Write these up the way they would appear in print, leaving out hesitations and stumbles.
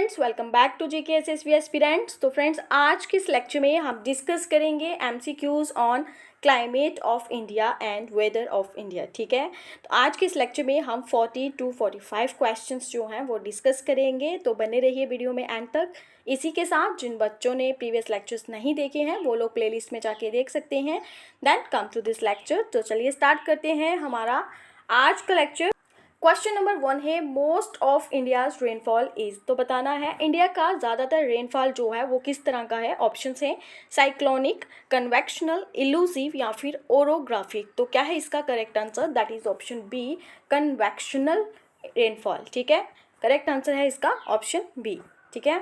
Friends, welcome back to GK SSB aspirants. तो friends, आज के इस लेक्चर में हम डिस्कस करेंगे MCQs on climate of India and weather of India. ठीक है, तो आज के इस लेक्चर में हम 40 to 45 क्वेश्चंस जो हैं वो डिस्कस करेंगे। तो बने रहिए वीडियो में एंड तक। इसी के साथ जिन बच्चों ने प्रीवियस लेक्चर्स नहीं देखे हैं वो लोग प्लेलिस्ट में जाके देख सकते हैं। Then come to this lecture. तो चलिए स्टार्ट करते हैं हमारा आज का लेक्चर। क्वेश्चन नंबर 1 है, most of India's rainfall is. तो बताना है इंडिया का ज़्यादातर रेनफॉल जो है वो किस तरह का है। ऑप्शंस हैं साइक्लोनिक, कन्वेक्शनल, इलूसिव या फिर ओरोग्राफिक। तो क्या है इसका correct answer? That is option B, convectional rainfall. ठीक है, करेक्ट आंसर है इसका ऑप्शन बी। ठीक है,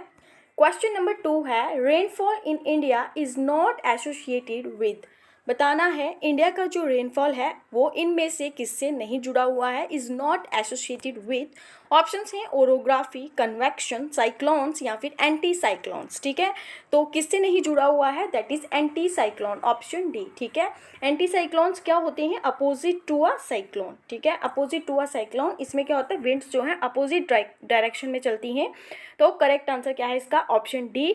क्वेश्चन नंबर 2 है, rainfall in India is not associated with. बताना है इंडिया का जो रेनफॉल है वो इनमें से किससे नहीं जुड़ा हुआ है, is not associated with. Options हैं ओरोग्राफी, कन्वेक्शन, साइक्लोन्स या फिर एंटी साइक्लोन्स। ठीक है, तो किससे नहीं जुड़ा हुआ है? That is anti cyclone, option D. ठीक है, एंटी साइक्लोन्स क्या होते हैं? Opposite to a cyclone. ठीक है, अपोजिट टू अ साइक्लोन, इसमें क्या होता है, विंड्स जो है अपोजिट डायरेक्शन में चलती हैं। तो करेक्ट आंसर क्या है इसका? Option D.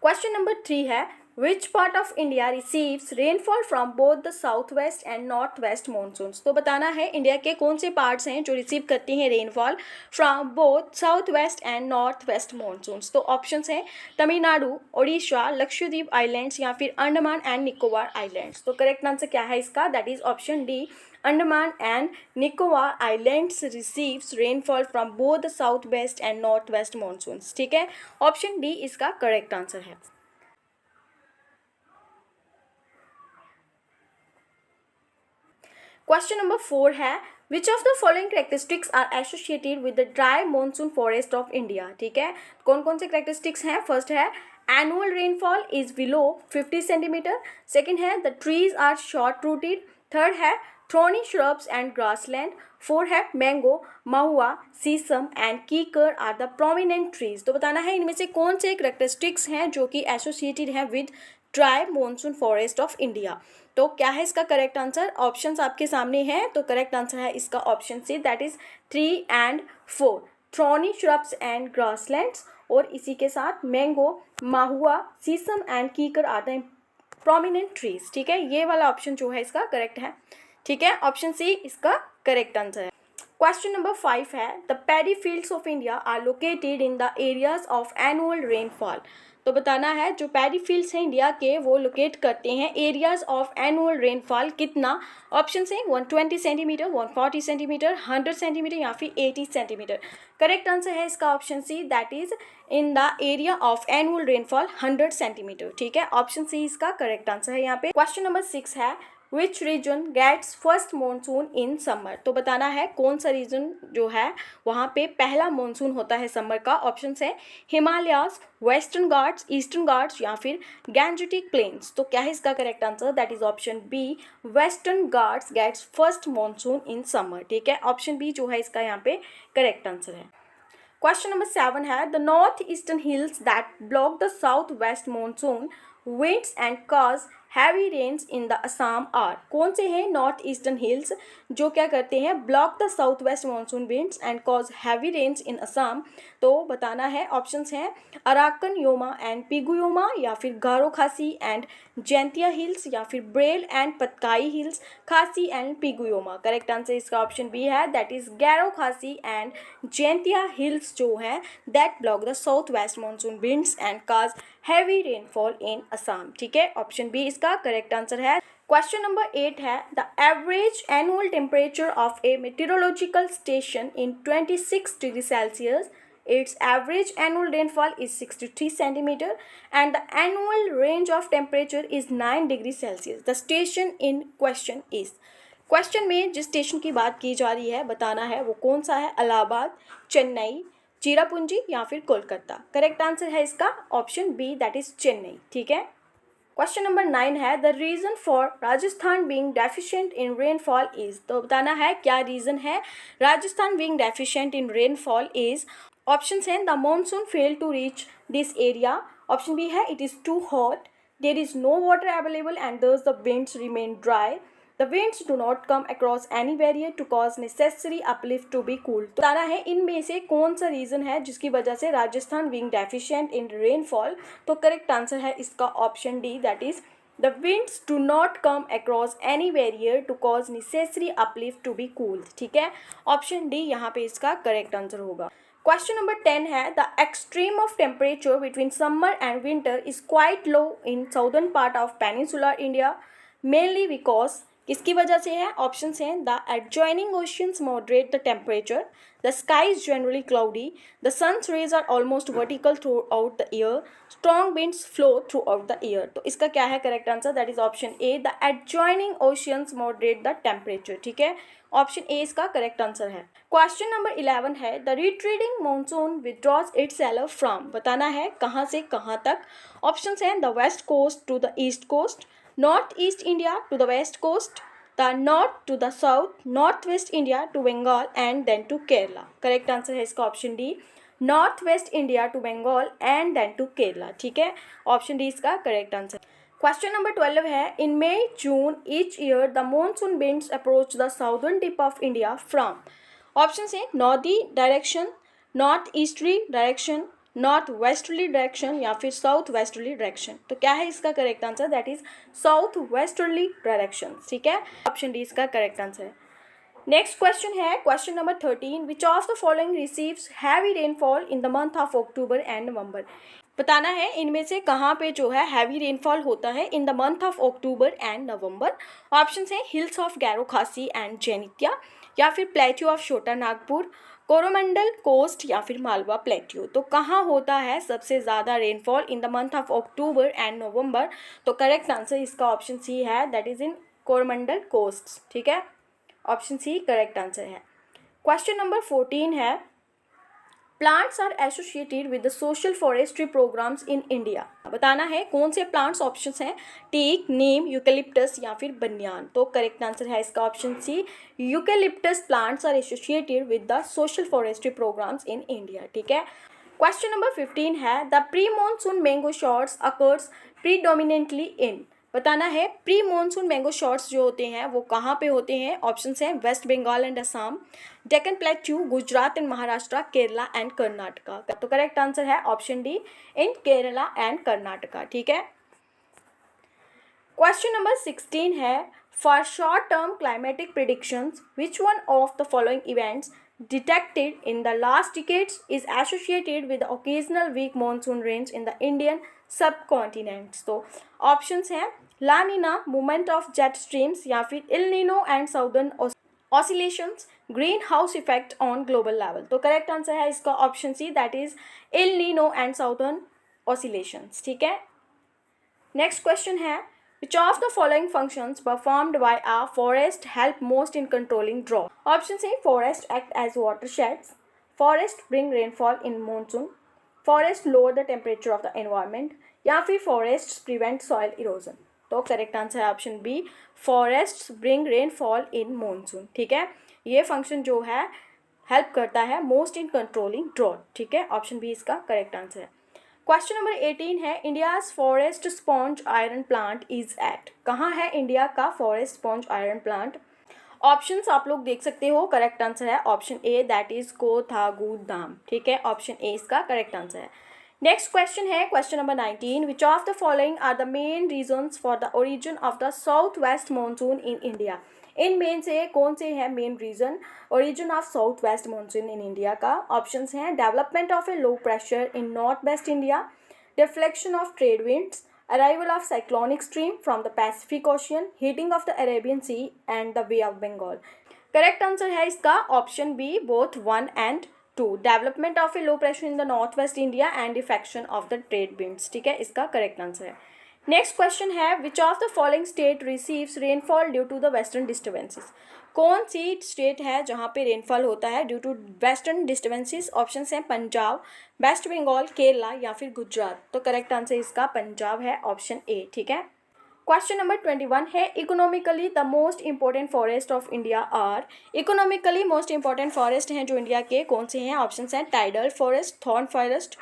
क्वेश्चन नंबर 3 है, Which part of India receives rainfall from both the southwest and northwest monsoons? तो बताना है इंडिया के कौन से पार्ट्स हैं जो रिसीव करती हैं rainfall from both south west and north west monsoons. तो ऑप्शंस हैं तमिलनाडु, उड़ीसा, लक्षद्वीप आइलैंड्स या फिर अंडमान एंड निकोबार आइलैंड्स। तो करेक्ट आंसर क्या है इसका? That is option D, Andaman and Nicobar islands receives rainfall from both the south west and north west monsoons. ठीक है, ऑप्शन डी इसका करेक्ट आंसर है। क्वेश्चन नंबर 4 है, which of the following characteristics are associated with the dry monsoon forest of India. ठीक है, कौन कौन से करेक्टरिस्टिक्स हैं? फर्स्ट है annual rainfall is below 50 centimetre. Second है the trees are short rooted. Third है thorny shrubs and grassland. Fourth है mango, mahua, sesame and kikar are the prominent trees. तो बताना है इनमें से कौन से करेक्टरिस्टिक्स हैं जो कि एसोसिएटेड हैं with dry monsoon forest of India. तो क्या है इसका करेक्ट आंसर? ऑप्शंस आपके सामने हैं। तो करेक्ट आंसर है इसका option C, that is 3 and 4, thorny shrubs and grasslands. और इसी के साथ mango, mahua, sesame and kikar are the prominent trees. ठीक है, ये वाला ऑप्शन जो है इसका करेक्ट है। ठीक है, ऑप्शन सी इसका करेक्ट आंसर है। क्वेश्चन नंबर 5 है, the paddy fields of India are located in the areas of annual rainfall. तो बताना है जो पैडी फील्ड्स हैं इंडिया के वो लोकेट करते हैं एरियाज ऑफ एनुअल रेनफॉल कितना। ऑप्शन हैं 120 सेंटीमीटर, 140 सेंटीमीटर, 100 सेंटीमीटर या फिर 80 सेंटीमीटर। करेक्ट आंसर है इसका option C, that is in the area of annual rainfall 100 centimetre. ठीक है, ऑप्शन सी इसका करेक्ट आंसर है यहाँ पे। क्वेश्चन नंबर 6 है, which region gets first monsoon in summer. तो बताना है कौन सा रीजन जो है वहाँ पे पहला मानसून होता है समर का। ऑप्शन है हिमालयाज, वेस्टर्न घाट्स, ईस्टर्न घाट्स या फिर गैंजेटिक प्लेन्स। तो क्या है इसका correct answer? That is option B, western Ghats gets first monsoon in summer. ठीक है, ऑप्शन बी जो है इसका यहाँ पे करेक्ट आंसर है। क्वेश्चन नंबर 7 है, the north eastern hills that block the south west monsoon winds and cause heavy rains in the Assam are. कौन से हैं नॉर्थ ईस्टर्न हिल्स जो क्या करते हैं, block the south west monsoon winds and cause heavy rains in Assam. तो बताना है ऑप्शंस हैं अराकन योमा एंड पिगुयोमा या फिर गारो खासी एंड जैंतिया हिल्स या फिर Barail and Patkai hills, Khasi and पिगुयोमा। करेक्ट आंसर इसका ऑप्शन बी है, that is Garo Khasi and Jaintia hills जो है that block the south west monsoon winds and cause heavy rainfall in Assam. ठीक है, ऑप्शन बी इसका करेक्ट आंसर है। क्वेश्चन नंबर 8 है, the average annual temperature of a meteorological station in 26 degree Celsius, its average annual rainfall is 63 centimeter and the annual range of temperature is 9 degree Celsius. The station in question is, question में जिस station की बात की जा रही है बताना है वो कौन सा है, इलाहाबाद, चेन्नई, चिरापुंजी या फिर कोलकाता। करेक्ट आंसर है इसका option B, that is Chennai. ठीक है, क्वेश्चन नंबर 9 है, the reason for Rajasthan being deficient in rainfall is. तो बताना है क्या रीजन है Rajasthan being deficient in rainfall is. Options हैं the monsoon fail to reach this area. Option B है it is too hot, there is no water available and thus the winds remain dry. The winds do not come across any barrier to cause necessary uplift to be cooled. तो बताना है इनमें से कौन सा reason है जिसकी वजह से Rajasthan being deficient in rainfall. तो करेक्ट आंसर है इसका option D, that is the winds do not come across any barrier to cause necessary uplift to be cooled। ठीक है, ऑप्शन डी यहाँ पे इसका करेक्ट आंसर होगा। क्वेश्चन नंबर 10 है the extreme of temperature between summer and winter is quite low in southern part of peninsular India mainly because, किसकी वजह से है? ऑप्शन हैं the adjoining oceans moderate the temperature, the sky is generally cloudy, the sun's rays are almost vertical throughout the year, strong winds flow throughout the year. तो इसका क्या है correct answer? That is option A, the adjoining oceans moderate the temperature. ठीक है, option A इसका correct answer है। Question number 11 है the retreating monsoon withdraws itself from, बताना है कहाँ से कहाँ तक। ऑप्शन हैं the west coast to the east coast, north east India to the west coast, the north to the south, north west India to Bengal and then to Kerala. Correct answer है इसका option D, north west India to Bengal and then to Kerala. ठीक है, option D इसका correct answer. Question number 12 है in May June each year the monsoon winds approach the southern tip of India from. Option है northerly direction, north easterly direction, north westerly direction या फिर south westerly direction. तो क्या है इसका correct answer? That is south westerly direction. ठीक है, option D इसका करेक्ट आंसर है। नेक्स्ट क्वेश्चन है question number 13 which of the following receives heavy rainfall in the month of October and नवंबर। बताना है इनमें से कहाँ पे जो है हैवी रेनफॉल होता है in the month of October and November. Option है hills of Gairo Khasi and जैनित्या, या फिर प्लेट्यू ऑफ छोटा नागपुर, कोरोमंडल कोस्ट या फिर मालवा प्लेट्यू। तो कहाँ होता है सबसे ज़्यादा rainfall in the month of October and November? तो करेक्ट आंसर इसका ऑप्शन सी है, that is in Coromandel coast. ठीक है, ऑप्शन सी करेक्ट आंसर है। क्वेश्चन नंबर 14 है plants are associated with the social forestry programmes in India. बताना है कौन से प्लांट्स। ऑप्शंस हैं टीक, नीम, यूकेलिप्टस या फिर बनियान। तो करेक्ट आंसर है इसका option C, eucalyptus plants are associated with the social forestry programmes in India. ठीक है, क्वेश्चन नंबर 15 है the pre monsoon mango shots occurs predominantly in. बताना है प्री मॉनसून मैंगो शॉट्स जो होते हैं वो कहाँ पे होते हैं। ऑप्शंस हैं west Bengal and Assam, Deccan plateau, Gujarat and Maharashtra, Kerala and Karnataka. तो करेक्ट आंसर है option D, in Kerala and Karnataka. ठीक है, क्वेश्चन नंबर 16 है for short term climatic predictions which one of the following events detected in the last decades is associated with the occasional weak monsoon rains in the Indian subcontinent। तो options हैं La Nina, movement of jet streams या फिर El Nino and southern oscillations, green house effect on global level. तो correct answer है इसका option C, that is El Nino and southern oscillations. ठीक है, next question है which of the following functions performed by a forest help most in controlling drought? Options A, forest act as watersheds, forest bring rainfall in monsoon, forest lower the temperature of the environment या फिर forests prevent soil erosion। तो correct answer है option B, forests bring rainfall in monsoon। ठीक है, ये function जो है help करता है मोस्ट इन कंट्रोलिंग ड्रॉट। ठीक है, ऑप्शन बी इसका करेक्ट आंसर है। क्वेश्चन नंबर 18 है India's forest sponge iron plant is at. कहाँ है इंडिया का forest sponge iron plant? Options आप लोग देख सकते हो, करेक्ट आंसर है option A, that is Kothagudem. ठीक है, ऑप्शन ए इसका करेक्ट आंसर है। नेक्स्ट क्वेश्चन है question number 19 which of the following are the main reasons for the origin of the south west monsoon in India. इन main से कौन से हैं main reason origin of south west monsoon in India का? Options हैं development of a low pressure in north west India, deflection of trade winds, arrival of cyclonic stream from the Pacific ocean, heating of the Arabian sea and the bay of Bengal. Correct answer है इसका option B, both 1 and 2, development of a low pressure in the north west India and deflection of the trade winds. ठीक है, इसका correct answer है। Next question है which of the following state receives rainfall due to the western disturbances. कौन सी state है जहाँ पे रेनफॉल होता है due to western disturbances? Option हैं पंजाब, वेस्ट बंगाल, केरला या फिर गुजरात। तो करेक्ट आंसर इसका पंजाब है, ऑप्शन ए। ठीक है, क्वेश्चन नंबर 21 है economically the most important forest of India are. Economically most important forest हैं जो इंडिया के, कौन से हैं? ऑप्शन हैं tidal forest, thorn forest,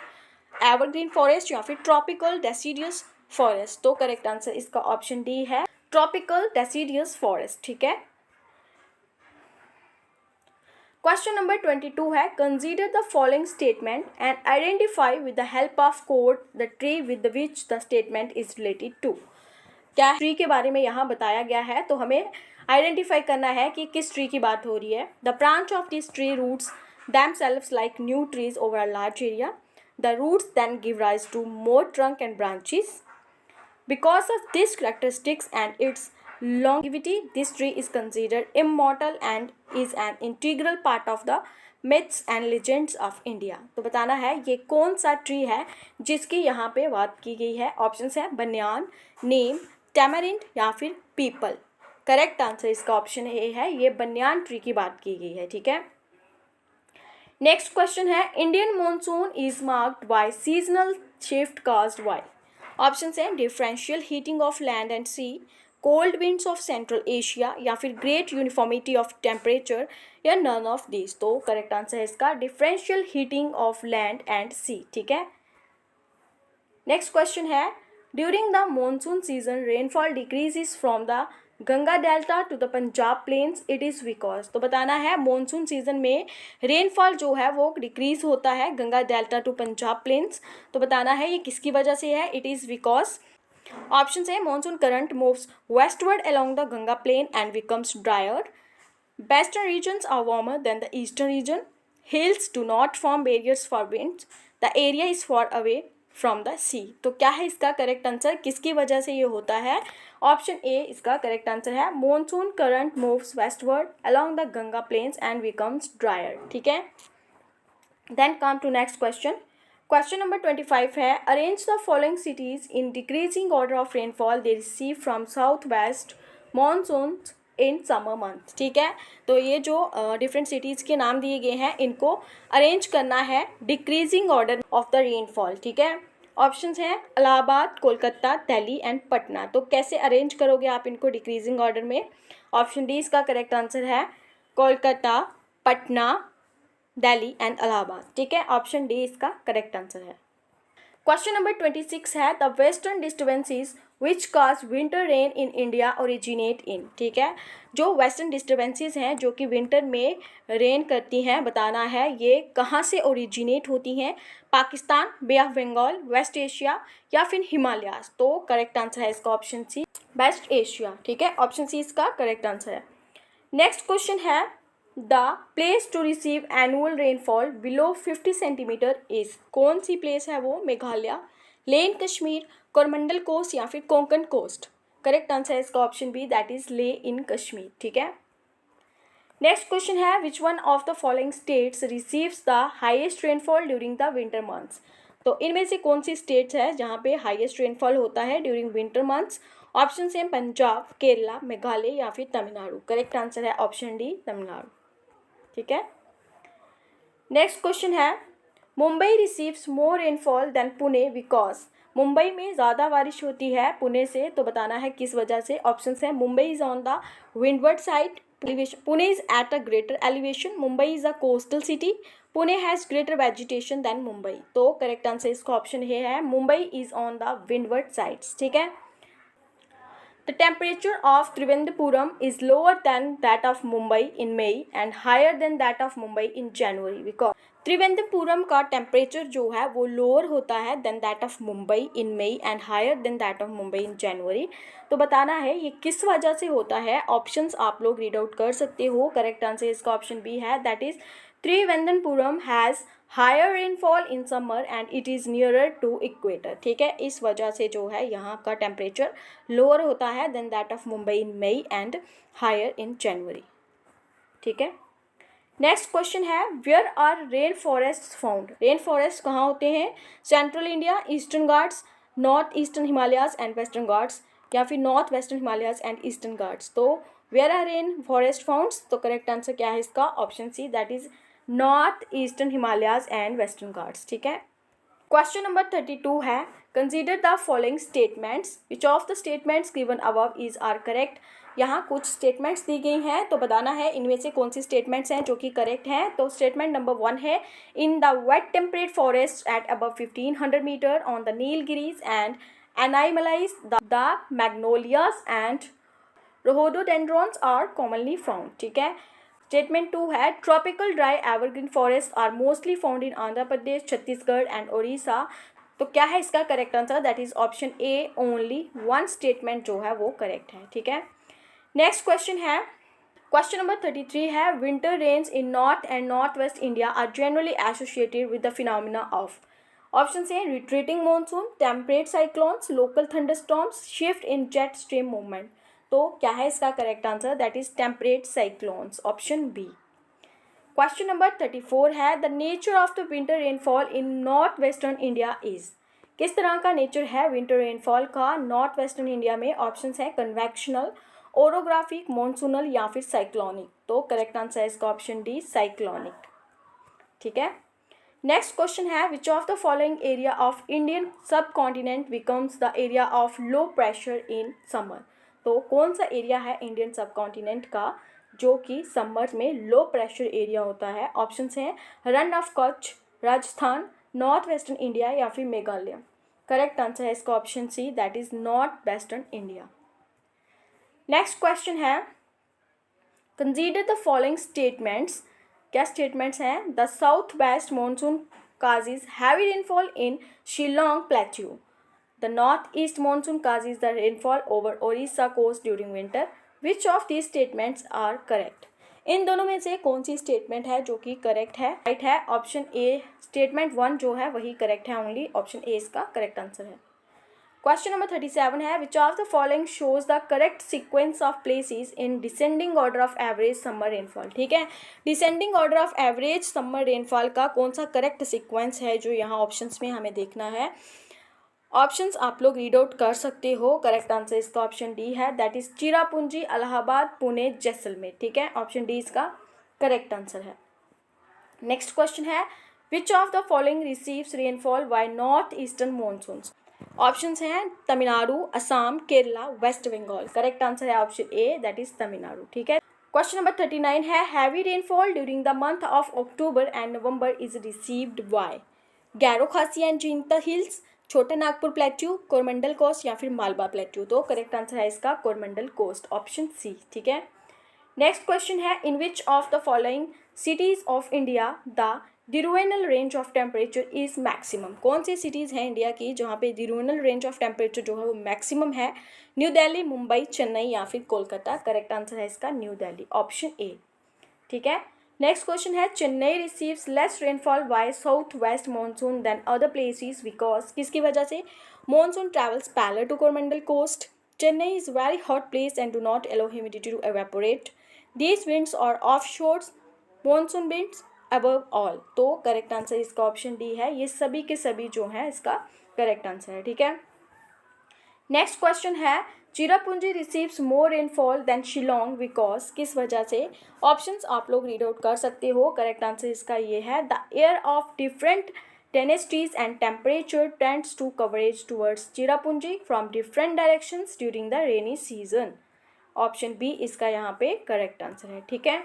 evergreen forest या फिर ट्रॉपिकल डेसिडियस फॉरेस्ट। तो करेक्ट आंसर इसका ऑप्शन डी है, ट्रॉपिकल डेसिडियस फॉरेस्ट, ठीक है। क्वेश्चन नंबर 22 है, consider the following statement and identify with the help of code the tree with which the statement is related to. क्या tree के बारे में यहाँ बताया गया है, तो हमें आइडेंटिफाई करना है कि किस ट्री की बात हो रही है। The branch of this tree roots themselves like new trees over a large area. The roots then give rise to more trunk and branches. Because of these characteristics and its longevity, this tree is considered immortal and is an integral part of the myths and legends of India. तो बताना है ये कौन सा tree है जिसकी यहाँ पे बात की गई है। ऑप्शंस है बनियान, नीम, टैमरिंड या फिर पीपल। करेक्ट आंसर इसका ऑप्शन ए है, ये बनियान ट्री की बात की गई है, ठीक है। नेक्स्ट क्वेश्चन है, Indian monsoon is marked by seasonal shift caused by. Option है differential heating of land and sea, cold winds of central Asia या फिर ग्रेट यूनिफॉर्मिटी ऑफ टेम्परेचर या नन ऑफ दिस। तो करेक्ट आंसर है इसका differential heating of land and sea, ठीक है। Next question है, during the monsoon season rainfall decreases from the Ganga delta to the Punjab plains, it is because. तो बताना है मॉनसून सीजन में रेनफॉल जो है वो डिक्रीज होता है Ganga delta to Punjab plains. तो बताना है ये किसकी वजह से है, इट इज़ बिकॉज। ऑप्शन है monsoon current moves westward along the Ganga plain and becomes drier, western regions are warmer than the eastern region, hills do not form barriers for winds, the area is far away from the sea. तो क्या है इसका correct answer, किसकी वजह से ये होता है। ऑप्शन ए इसका करेक्ट आंसर है, monsoon current moves westward along the Ganga plains and becomes drier, ठीक है। Then come to next question. Question number 25 है, arrange the following cities in decreasing order of rainfall they receive from south west monsoon in summer month, ठीक है। तो ये जो different cities के नाम दिए गए हैं इनको अरेंज करना है decreasing order of the rainfall, ठीक है। ऑप्शंस हैं इलाहाबाद, कोलकाता, दिल्ली एंड पटना। तो कैसे अरेंज करोगे आप इनको डिक्रीजिंग ऑर्डर में। ऑप्शन डी इसका करेक्ट आंसर है, कोलकाता, पटना, दिल्ली एंड इलाहाबाद, ठीक है। ऑप्शन डी इसका करेक्ट आंसर है। क्वेश्चन नंबर 26 है, the western disturbances which cause winter rain in India originate in, ठीक है। जो वेस्टर्न डिस्टर्बेंसेस हैं जो कि विंटर में रेन करती हैं, बताना है ये कहाँ से ओरिजिनेट होती हैं, पाकिस्तान, बे ऑफ बंगाल, वेस्ट एशिया या फिर हिमालयाज। तो करेक्ट आंसर है इसका ऑप्शन सी, वेस्ट एशिया, ठीक है। ऑप्शन सी इसका करेक्ट आंसर है। नेक्स्ट क्वेश्चन है, the place to receive annual rainfall below 50 centimetre is. कौन सी प्लेस है वो, मेघालय, ले इन कश्मीर, कोरमंडल कोस्ट या फिर कोंकण कोस्ट। करेक्ट आंसर है इसका ऑप्शन बी, दैट इज ले इन कश्मीर, ठीक है। नेक्स्ट क्वेश्चन है, विच one of the following states receives the highest rainfall during the winter months. तो इनमें से कौन सी स्टेट्स है जहाँ पे हाईएस्ट रेनफॉल होता है ड्यूरिंग विंटर मंथ्स। ऑप्शन है पंजाब, केरला, मेघालय या फिर तमिलनाडु। करेक्ट आंसर है ऑप्शन डी, तमिलनाडु, ठीक है। नेक्स्ट क्वेश्चन है, Mumbai receives more rainfall than Pune because. Mumbai में ज़्यादा बारिश होती है पुणे से, तो बताना है किस वजह से। ऑप्शन है Mumbai is on the windward side, Pune is at a greater elevation, Mumbai is a coastal city, Pune has greater vegetation than Mumbai. तो करेक्ट आंसर इसका ऑप्शन है, Mumbai is on the windward sides, ठीक है। The temperature of Trivandrum is lower than that of Mumbai in May and higher than that of Mumbai in January because Trivendrapuram का temperature जो है वो lower होता है than that of Mumbai in May and higher than that of Mumbai in January. तो बताना है ये किस वजह से होता है। ऑप्शंस आप लोग रीड आउट कर सकते हो। करेक्ट आंसर इसका ऑप्शन बी है, that is Trivandrapuram has higher rainfall in summer and it is nearer to equator, ठीक है। इस वजह से जो है यहाँ का टेम्परेचर लोअर होता है than that of Mumbai in May and higher in January, ठीक है। नेक्स्ट क्वेश्चन है, where are rain forest found. Rain forest कहाँ होते हैं, central India, Eastern Ghats, North Eastern Himalayas and Western Ghats या फिर North Western Himalayas and Eastern Ghats. तो where are rain forest founds, तो करेक्ट आंसर क्या है इसका, option C, that is North Eastern Himalayas and Western Ghats, ठीक है। क्वेश्चन नंबर 32 है, consider the following statements, which of the statements given above is are correct. यहाँ कुछ स्टेटमेंट्स दी गई हैं तो बताना है इनमें से कौन सी स्टेटमेंट्स हैं जो कि करेक्ट हैं। तो स्टेटमेंट नंबर 1 है, in the wet temperate forest at above 1500 metre on the Nilgiris and Anamalais the magnolias and rhododendrons are commonly found, ठीक है। स्टेटमेंट 2 है tropical dry evergreen forest are mostly found in Andhra Pradesh, Chhattisgarh and Odisha. तो क्या है इसका correct answer? That is option A, only one statement जो है वो करेक्ट है, ठीक है। नेक्स्ट क्वेश्चन है, क्वेश्चन नंबर 33 है winter rains in north and north west India are generally associated with the phenomena of. Option है retreating monsoon, temperate cyclones, local thunderstorms, shift in jet stream movement. तो क्या है इसका correct answer? That is temperate cyclones, option B. Question number 34 है the nature of the winter rainfall in north western India is. किस तरह का nature है winter rainfall का नॉर्थ वेस्टर्न इंडिया में? ऑप्शन है कन्वेक्शनल, ओरोग्राफिक, मॉनसूनल या फिर साइक्लोनिक। तो करेक्ट आंसर है इसका ऑप्शन डी, साइक्लोनिक, ठीक है। नेक्स्ट क्वेश्चन है which of the following area of Indian subcontinent becomes the area of low pressure in summer. तो कौन सा एरिया है इंडियन सब कॉन्टिनेंट का जो कि समर में लो प्रेशर एरिया होता है? ऑप्शंस हैं run of Kutch, Rajasthan, north western India या फिर मेघालय। करेक्ट आंसर है इसका option C, that is north western India. Next question है कंसीडर द फॉलोइंग स्टेटमेंट्स। क्या स्टेटमेंट्स हैं? The south west monsoon causes heavy rainfall in Shillong Plateau. The northeast monsoon causes the rainfall over Orissa coast during winter. Which of these statements are correct? इन दोनों में से कौन सी statement है जो कि correct है? राइट है ऑप्शन ए, statement 1 जो है वही करेक्ट है, ओनली ऑप्शन ए इसका करेक्ट आंसर है। क्वेश्चन नंबर 37 है which of the following shows the correct sequence of places in descending order of average summer rainfall. ठीक है, descending order of average summer rainfall का कौन सा correct sequence है जो यहाँ ऑप्शंस में हमें देखना है। ऑप्शंस आप लोग रीड आउट कर सकते हो। करेक्ट आंसर इसका ऑप्शन डी है, दैट इज चिरापुंजी, इलाहाबाद, पुणे, जैसलमेर। ठीक है, ऑप्शन डी इसका करेक्ट आंसर है। नेक्स्ट क्वेश्चन है which of the following receives rainfall by north eastern monsoons. Options हैं तमिलनाडु, असम, केरला, वेस्ट बंगाल। करेक्ट आंसर है option A, that is Tamil Nadu. ठीक है, क्वेश्चन नंबर 39 है heavy rainfall during the month of October and November is received bye Gairo Khasi and Zinta hills, छोटे Nagpur plateau, Coromandel coast या फिर Malwa plateau. तो correct answer है इसका कोरमंडल कोस्ट, ऑप्शन सी। ठीक है, नेक्स्ट क्वेश्चन है in which of the following cities of India the diurnal range of temperature is maximum. कौन सी सिटीज़ हैं इंडिया की जहाँ पे डिरुएनल रेंज ऑफ टेम्परेचर जो है वो मैक्सिमम है? न्यू दिल्ली, मुंबई, चेन्नई या फिर कोलकाता। करेक्ट आंसर है इसका न्यू दिल्ली, ऑप्शन ए। ठीक है, नेक्स्ट क्वेश्चन है Chennai receives less rainfall by south west monsoon than other places because, किसकी वजह से? Monsoon travels parallel to Coromandel coast, Chennai is very hot place and do not allow humidity to evaporate, these winds और off shores monsoon winds above all. तो correct answer इसका option D है, ये सभी के सभी जो है इसका करेक्ट आंसर है। ठीक है, नेक्स्ट क्वेश्चन है Cherrapunji receives more rainfall than Shillong because, किस वजह से? ऑप्शंस आप लोग रीड आउट कर सकते हो। करेक्ट आंसर इसका ये है the air of different densities and temperature tends to coverage towards Cherrapunji from different directions during the rainy season. Option B इसका यहाँ पे करेक्ट आंसर है। ठीक है,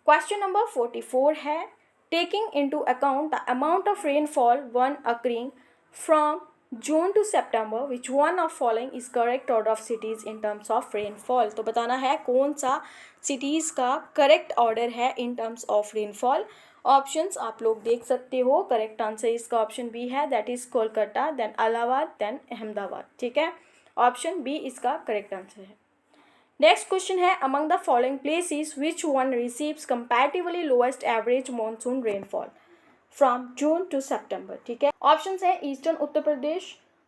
क्वेश्चन नंबर 44 है taking into account the amount of rainfall one occurring from June to September which one of following is correct order of cities in terms of rainfall. तो बताना है कौन सा सिटीज़ का करेक्ट ऑर्डर है in terms of rainfall. Options आप लोग देख सकते हो। करेक्ट आंसर इसका ऑप्शन बी है, that is Kolkata, then Allahabad, then Ahmedabad. ठीक है, ऑप्शन बी इसका करेक्ट आंसर है। नेक्स्ट क्वेश्चन है among the following places which one receives comparatively lowest average monsoon rainfall from June to September. ठीक है, ऑप्शंस है ईस्टर्न उत्तर प्रदेश,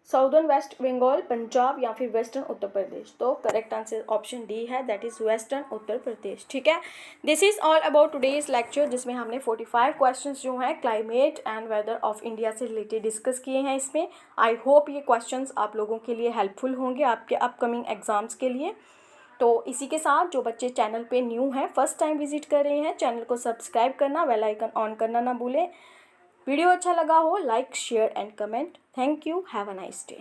साउदर्न वेस्ट बंगाल, पंजाब या फिर वेस्टर्न उत्तर प्रदेश। तो करेक्ट आंसर ऑप्शन डी है, that is western Uttar Pradesh. ठीक है, this is all about today's lecture जिसमें हमने 45 क्वेश्चंस जो हैं climate and weather of India से रिलेटेड डिस्कस किए हैं इसमें। आई होप ये क्वेश्चंस आप लोगों के लिए हेल्पफुल होंगे आपके अपकमिंग एग्जाम्स के लिए। तो इसी के साथ जो बच्चे चैनल पे न्यू हैं, फर्स्ट टाइम विजिट कर रहे हैं, चैनल को सब्सक्राइब करना, बेल आइकन ऑन करना ना भूलें। वीडियो अच्छा लगा हो like, share and comment. Thank you, have a nice day.